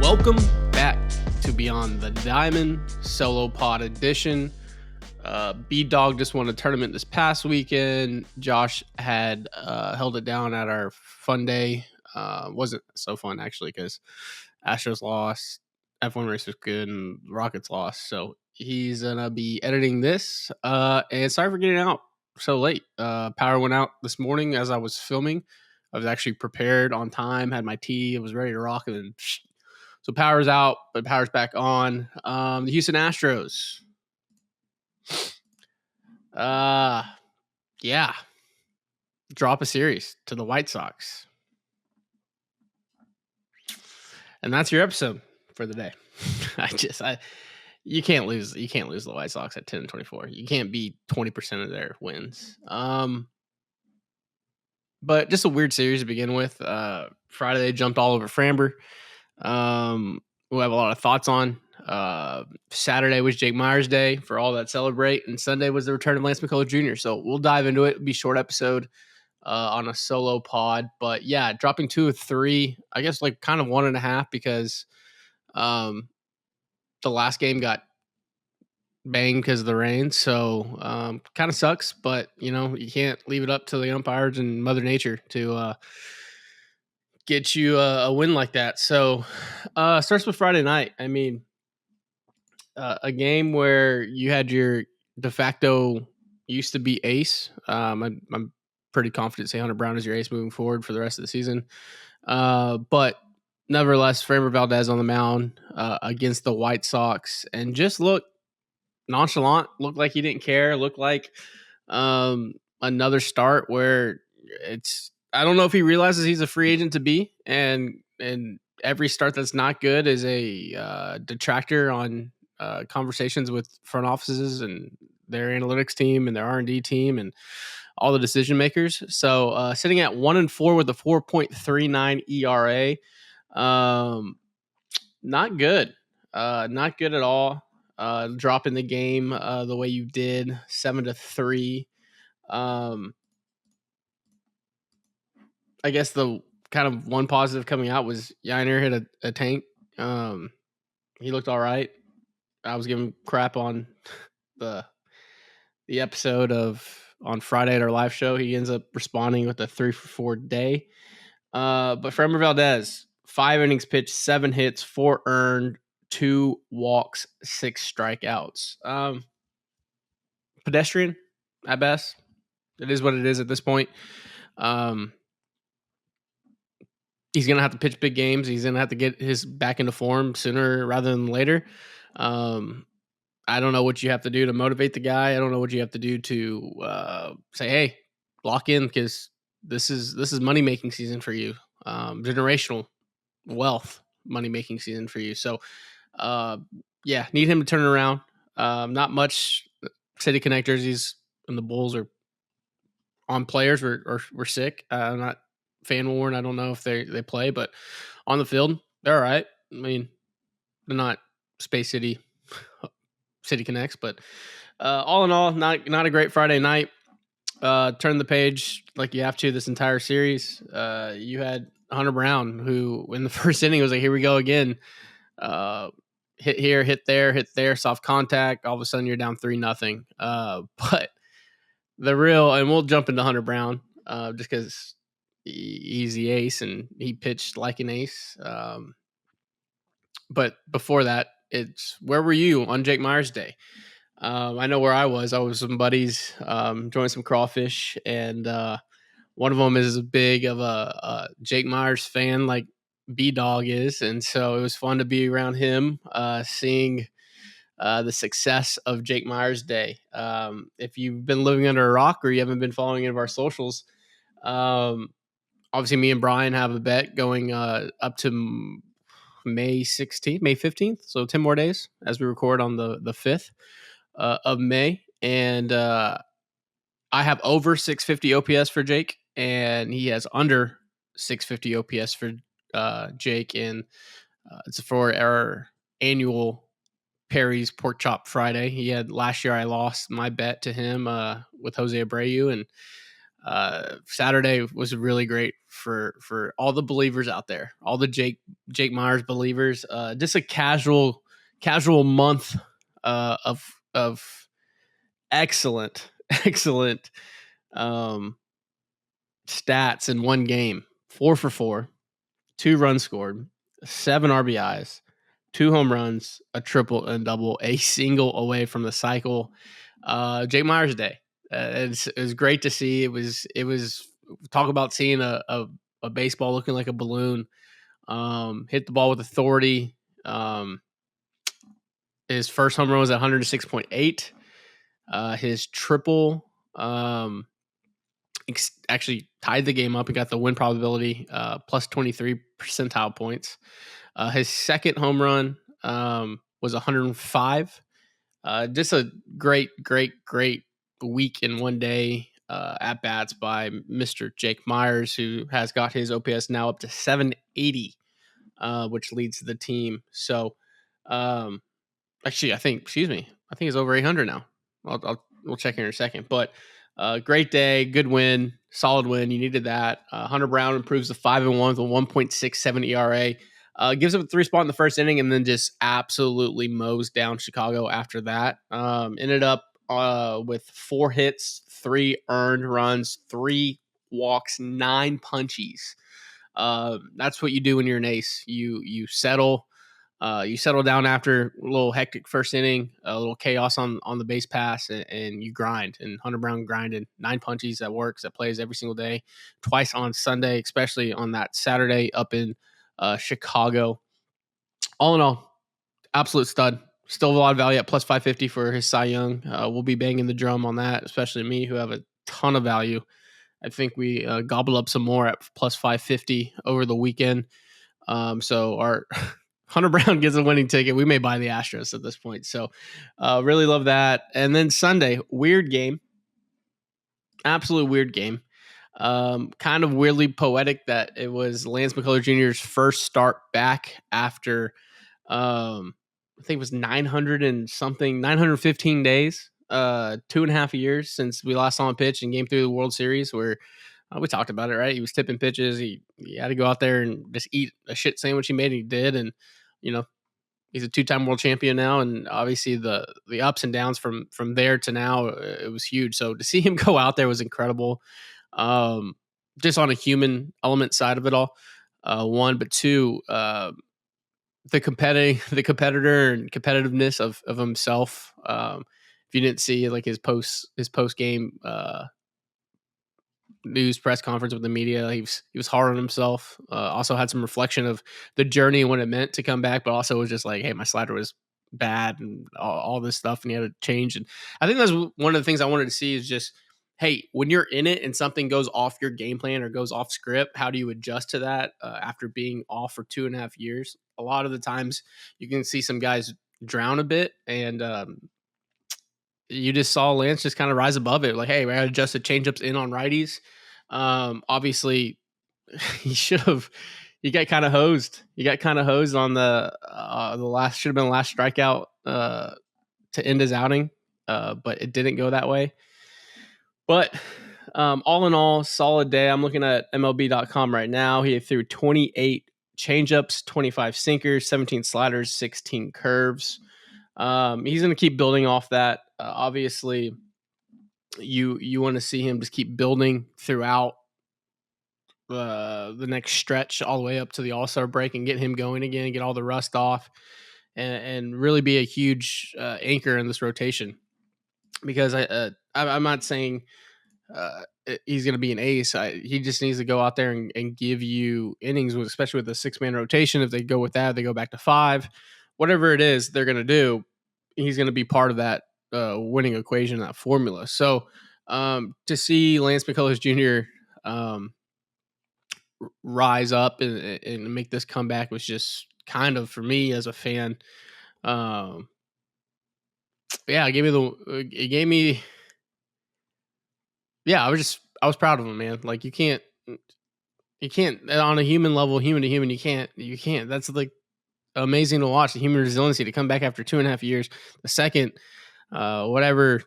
Welcome back to Beyond the Diamond Solo Pod Edition. B-Dog just won a tournament this past weekend. Josh had held it down at our fun day. Wasn't so fun, actually, because Astros lost, F1 race was good, and Rockets lost. So he's going to be editing this. And sorry for getting out so late. Power went out this morning as I was filming. I was actually prepared on time, had my tea, I was ready to rock, and then so power's out, but power's back on. The Houston Astros. Yeah. Drop a series to the White Sox. And that's your episode for the day. You can't lose the White Sox at 10-24. You can't beat 20% of their wins. But just a weird series to begin with. Friday they jumped all over Framber. We'll have a lot of thoughts on. Saturday was Jake Myers Day for all that celebrate, and Sunday was the return of Lance McCullers Jr. So we'll dive into it. It'll be a short episode on a solo pod, but yeah, dropping 2 or 3, I guess like kind of 1.5 because the last game got banged because of the rain. So kind of sucks, but you can't leave it up to the umpires and Mother Nature to get you a win like that. So starts with Friday night. I mean, a game where you had your de facto used to be ace. I'm pretty confident say Hunter Brown is your ace moving forward for the rest of the season. But nevertheless, Framber Valdez on the mound against the White Sox and just looked nonchalant, looked like he didn't care, looked like another start where I don't know if he realizes he's a free agent to be, and every start that's not good is a detractor on conversations with front offices and their analytics team and their R&D team and all the decision makers. So sitting at 1-4 with a 4.39 ERA, not good, not good at all. Dropping the game the way you did, 7-3. I guess the kind of one positive coming out was Yainer hit a tank. He looked all right. I was giving crap on the episode on Friday at our live show. He ends up responding with a 3-for-4 day. But Framber Valdez, 5 innings pitched, 7 hits, 4 earned, 2 walks, 6 strikeouts. Pedestrian at best. It is what it is at this point. He's going to have to pitch big games. He's going to have to get his back into form sooner rather than later. I don't know what you have to do to motivate the guy. I don't know what you have to do to say, hey, lock in, because this is money-making season for you. Generational wealth money-making season for you. So, need him to turn it around. Not much City Connect jerseys and the Bulls are on players. We're sick. Not fan worn. I don't know if they play, but on the field, they're all right. I mean, they're not Space City Connects, but all in all, not a great Friday night. Turn the page like you have to this entire series. You had Hunter Brown, who in the first inning was like, here we go again. Hit here, hit there, soft contact. All of a sudden you're down 3-0. But the real, and we'll jump into Hunter Brown just because he's the ace and he pitched like an ace. But before that, it's where were you on Jake Myers Day? I know where I was. I was with some buddies enjoying some crawfish, and one of them is as big of a Jake Myers fan like B-Dog is, and so it was fun to be around him, seeing the success of Jake Myers Day. If you've been living under a rock or you haven't been following any of our socials, obviously me and Brian have a bet going up to May 15th, so 10 more days as we record on the 5th of May, and I have over 650 OPS for Jake, and he has under 650 OPS for Jake, and it's for our annual Perry's Pork Chop Friday. He had last year. I lost my bet to him with Jose Abreu, and Saturday was really great for all the believers out there, all the Jake Myers believers. Just a casual month of excellent excellent um, stats in one game. 4 for 4, 2 runs scored, 7 RBIs, 2 home runs, a triple and double, a single away from the cycle. Jake Myers Day. It was great to see. It was talk about seeing a baseball looking like a balloon. Hit the ball with authority. His first home run was at 106.8. His triple actually tied the game up and got the win probability plus 23 percentile points. His second home run was 105. Just a great week in one day at bats by Mr. Jake Myers, who has got his OPS now up to 780, which leads the team. So, actually, I think it's over 800 now. We'll check here in a second, but great day, good win, solid win. You needed that. Hunter Brown improves to 5-1 with a 1.67 ERA. Gives up a 3 spot in the first inning and then just absolutely mows down Chicago after that. Ended up with 4 hits, 3 earned runs, 3 walks, 9 punchies. That's what you do when you're an ace. You settle. You settle down after a little hectic first inning, a little chaos on the base pass, and you grind. And Hunter Brown grinded 9 punchies. That works. That plays every single day, twice on Sunday, especially on that Saturday up in Chicago. All in all, absolute stud. Still a lot of value at plus 550 for his Cy Young. We'll be banging the drum on that, especially me, who have a ton of value. I think we gobbled up some more at plus 550 over the weekend. So our Hunter Brown gets a winning ticket. We may buy the Astros at this point. So really love that. And then Sunday, weird game. Absolute weird game. Kind of weirdly poetic that it was Lance McCullers Jr.'s first start back after I think it was 915 days, 2.5 years since we last saw him pitch in Game 3 of the World Series, where we talked about it, right? He was tipping pitches. He had to go out there and just eat a shit sandwich he made. And he did, and he's a 2-time world champion now. And obviously the ups and downs from there to now, it was huge. So to see him go out there was incredible. Just on a human element side of it all, one, but two, the competitor and competitiveness of himself. If you didn't see like his post game news press conference with the media, he was hard on himself. Also had some reflection of the journey and what it meant to come back, but also was just like, hey, my slider was bad and all this stuff, and he had to change. And I think that's one of the things I wanted to see is just, hey, when you're in it and something goes off your game plan or goes off script, how do you adjust to that after being off for 2.5 years? A lot of the times you can see some guys drown a bit, and you just saw Lance just kind of rise above it. Like, hey, we got to adjust the changeups in on righties. Obviously, he got kind of hosed. He got kind of hosed on the last, should have been the last strikeout to end his outing, but it didn't go that way. But all in all, solid day. I'm looking at MLB.com right now. He threw 28 changeups, 25 sinkers, 17 sliders, 16 curves. He's going to keep building off that. Obviously, you want to see him just keep building throughout the next stretch all the way up to the All-Star break and get him going again, get all the rust off, and really be a huge anchor in this rotation. Because I'm not saying he's going to be an ace. He just needs to go out there and give you innings, especially with the 6-man rotation. If they go with that, they go back to 5. Whatever it is they're going to do, he's going to be part of that winning equation, that formula. So to see Lance McCullers Jr. Rise up and make this comeback was just kind of, for me as a fan, it gave me. Yeah, I was proud of him, man. Like you can't on a human level, human to human, you can't. That's like amazing to watch, the human resiliency to come back after 2.5 years. The second, whatever,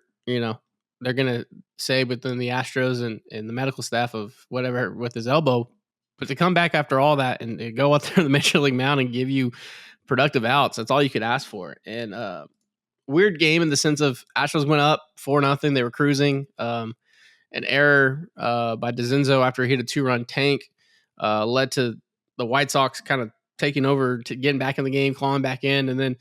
they're gonna say within the Astros and the medical staff of whatever with his elbow. But to come back after all that and go out there to the major league mound and give you productive outs, that's all you could ask for. And weird game in the sense of Astros went up 4-0. They were cruising. An error by DeZinzo after he hit a 2-run tank led to the White Sox kind of taking over, to getting back in the game, clawing back in, and then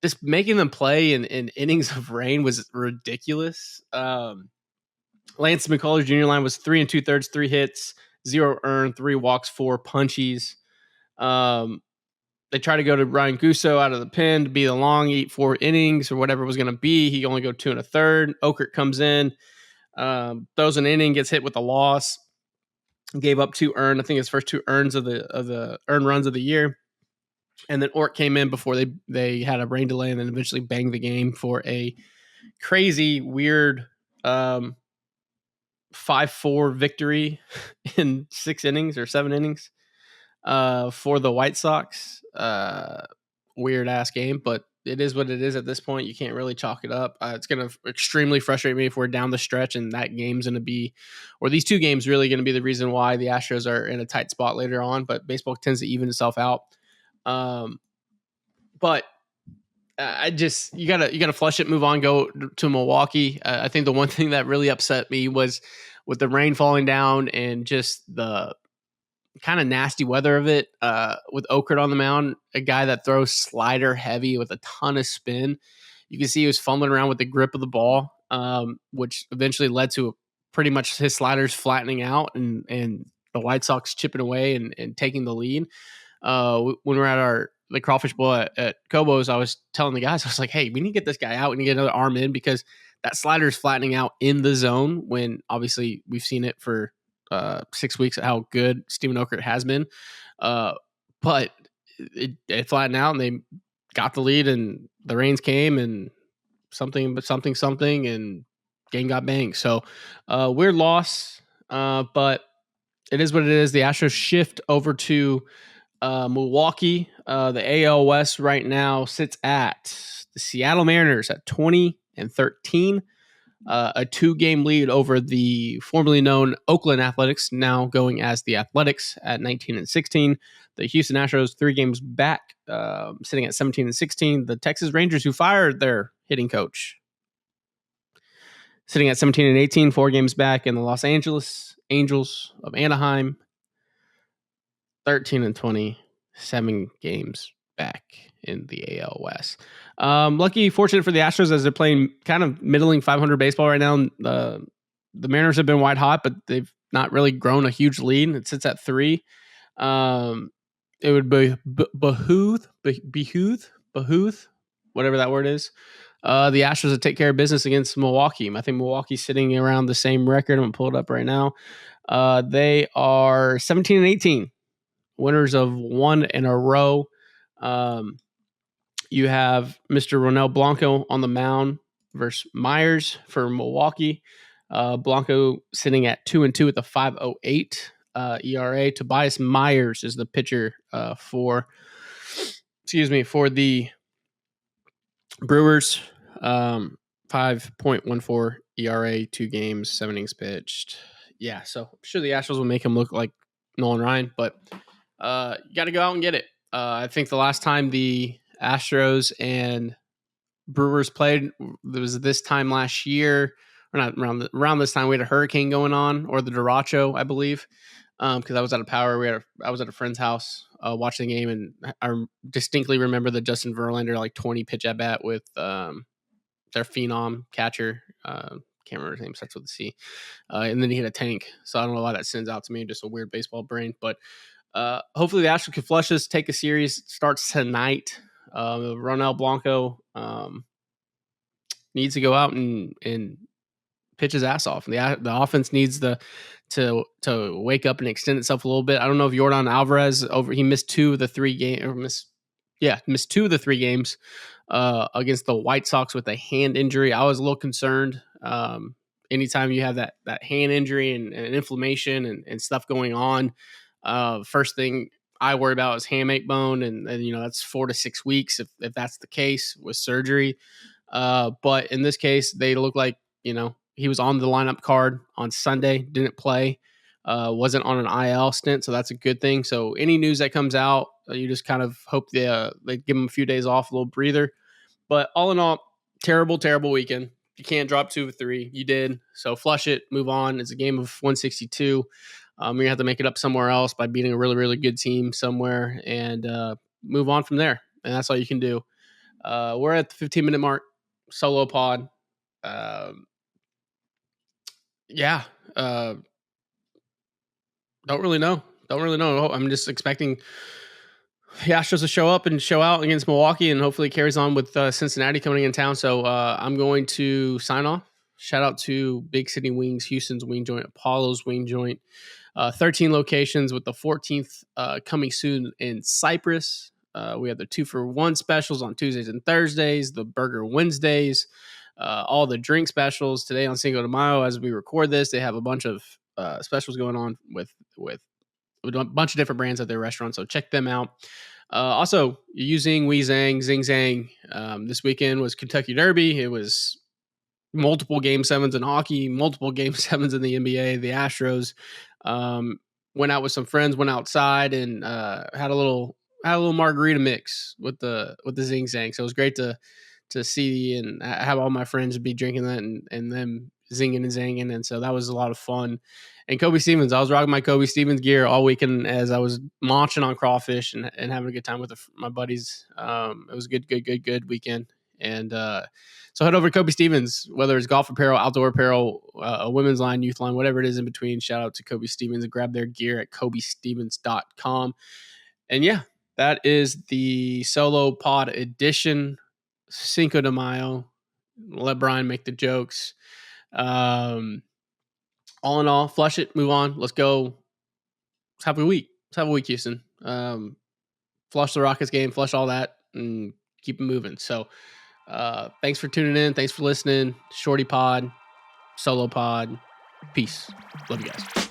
just making them play in innings of rain was ridiculous. Lance McCullers Jr. line was 3 2/3, 3 hits, 0 earned, 3 walks, 4 punchies. They tried to go to Ryan Gusso out of the pen to be the long, eat 4 innings or whatever it was going to be. He only go 2 1/3. Okert comes in, throws an inning, gets hit with a loss, gave up 2 earned. I think his first 2 earns of the earned runs of the year. And then Ort came in before they had a rain delay and then eventually banged the game for a crazy, weird 5-4 victory in 6 innings or 7 innings for the White Sox. Weird ass game, but it is what it is at this point. You can't really chalk it up. It's going to extremely frustrate me if we're down the stretch and that game's going to be, or these 2 games really going to be the reason why the Astros are in a tight spot later on. But baseball tends to even itself out. But you gotta flush it, move on, go to Milwaukee. I think the one thing that really upset me was with the rain falling down and just the kind of nasty weather of it, with Okert on the mound, a guy that throws slider heavy with a ton of spin. You can see he was fumbling around with the grip of the ball, which eventually led to pretty much his sliders flattening out and the White Sox chipping away and taking the lead. When we're at the Crawfish Bowl at Kobo's, I was telling the guys, I was like, hey, we need to get this guy out. We need to get another arm in because that slider is flattening out in the zone when obviously we've seen it for 6 weeks how good Steven Okert has been. But it flattened out and they got the lead and the rains came and something and game got banged. So weird loss, but it is what it is. The Astros shift over to Milwaukee. The AL West right now sits at the Seattle Mariners at 20-13. A 2-game lead over the formerly known Oakland Athletics, now going as the Athletics at 19-16. The Houston Astros 3 games back, sitting at 17-16. The Texas Rangers, who fired their hitting coach, sitting at 17-18, 4 games back. And the Los Angeles Angels of Anaheim, 13-20, 7 games back in the AL West. Fortunate for the Astros as they're playing kind of middling 500 baseball right now. The Mariners have been white hot, but they've not really grown a huge lead. It sits at 3. It would be behoove, whatever that word is. The Astros to take care of business against Milwaukee. I think Milwaukee's sitting around the same record. I'm going to pull it up right now. They are 17-18. Winners of 1 in a row. You have Mr. Ronel Blanco on the mound versus Myers for Milwaukee. Blanco sitting at 2-2 with a 5.08 ERA. Tobias Myers is the pitcher for the Brewers. 5.14 ERA, 2 games, 7 innings pitched. Yeah, so I'm sure the Astros will make him look like Nolan Ryan, but you got to go out and get it. I think the last time the Astros and Brewers played, there was this time last year, or not around this time. We had a hurricane going on, or the derecho, I believe, because I was out of power. I was at a friend's house watching the game, and I distinctly remember the Justin Verlander 20 pitch at bat with their phenom catcher. Can't remember his name, starts with a C. And then he hit a tank. So I don't know why that sends out to me, just a weird baseball brain. But hopefully the Astros can flush this, take a series. Starts tonight. Ronel Blanco needs to go out and pitch his ass off. The offense needs to wake up and extend itself a little bit. I don't know if Yordan Alvarez he missed 2 of the 3 games. Missed 2 of the 3 games against the White Sox with a hand injury. I was a little concerned. Anytime you have that hand injury and inflammation and stuff going on, first thing I worry about is hamate bone, and that's 4 to 6 weeks if that's the case with surgery. But in this case, they look like he was on the lineup card on Sunday, didn't play, wasn't on an IL stint, so that's a good thing. So any news that comes out, you just kind of hope they give him a few days off, a little breather. But all in all, terrible, terrible weekend. You can't drop 2 of 3. You did. So flush it, move on. It's a game of 162. You're going to have to make it up somewhere else by beating a really, really good team somewhere and move on from there. And that's all you can do. We're at the 15-minute mark. Solo pod. Yeah. Don't really know. I'm just expecting the Astros to show up and show out against Milwaukee, and hopefully it carries on with Cincinnati coming in town. So I'm going to sign off. Shout out to Big City Wings, Houston's Wing Joint, Apollo's Wing Joint. 13 locations with the 14th coming soon in Cypress. We have the 2-for-1 specials on Tuesdays and Thursdays, the Burger Wednesdays, all the drink specials today on Cinco de Mayo. As we record this, they have a bunch of specials going on with a bunch of different brands at their restaurant, so check them out. Also, using Zang, Zing Zang. This weekend was Kentucky Derby. It was multiple Game 7s in hockey, multiple Game 7s in the NBA. The Astros went out with some friends, went outside and had a little margarita mix with the Zing Zang. So it was great to see and have all my friends be drinking that and them zinging and zanging. And so that was a lot of fun. And Kobe Stevens, I was rocking my Kobe Stevens gear all weekend as I was launching on crawfish and having a good time with my buddies. It was a good weekend. And so head over to Kobe Stevens, whether it's golf apparel, outdoor apparel, a women's line, youth line, whatever it is in between. Shout out to Kobe Stevens and grab their gear at kobestevens.com. And yeah, that is the solo pod edition, Cinco de Mayo. Let Brian make the jokes. All in all, flush it, move on. Let's go. Let's have a week. Houston. Flush the Rockets game, flush all that, and keep it moving. So thanks for tuning in. Thanks for listening. Shorty pod, solo pod. Peace. Love you guys.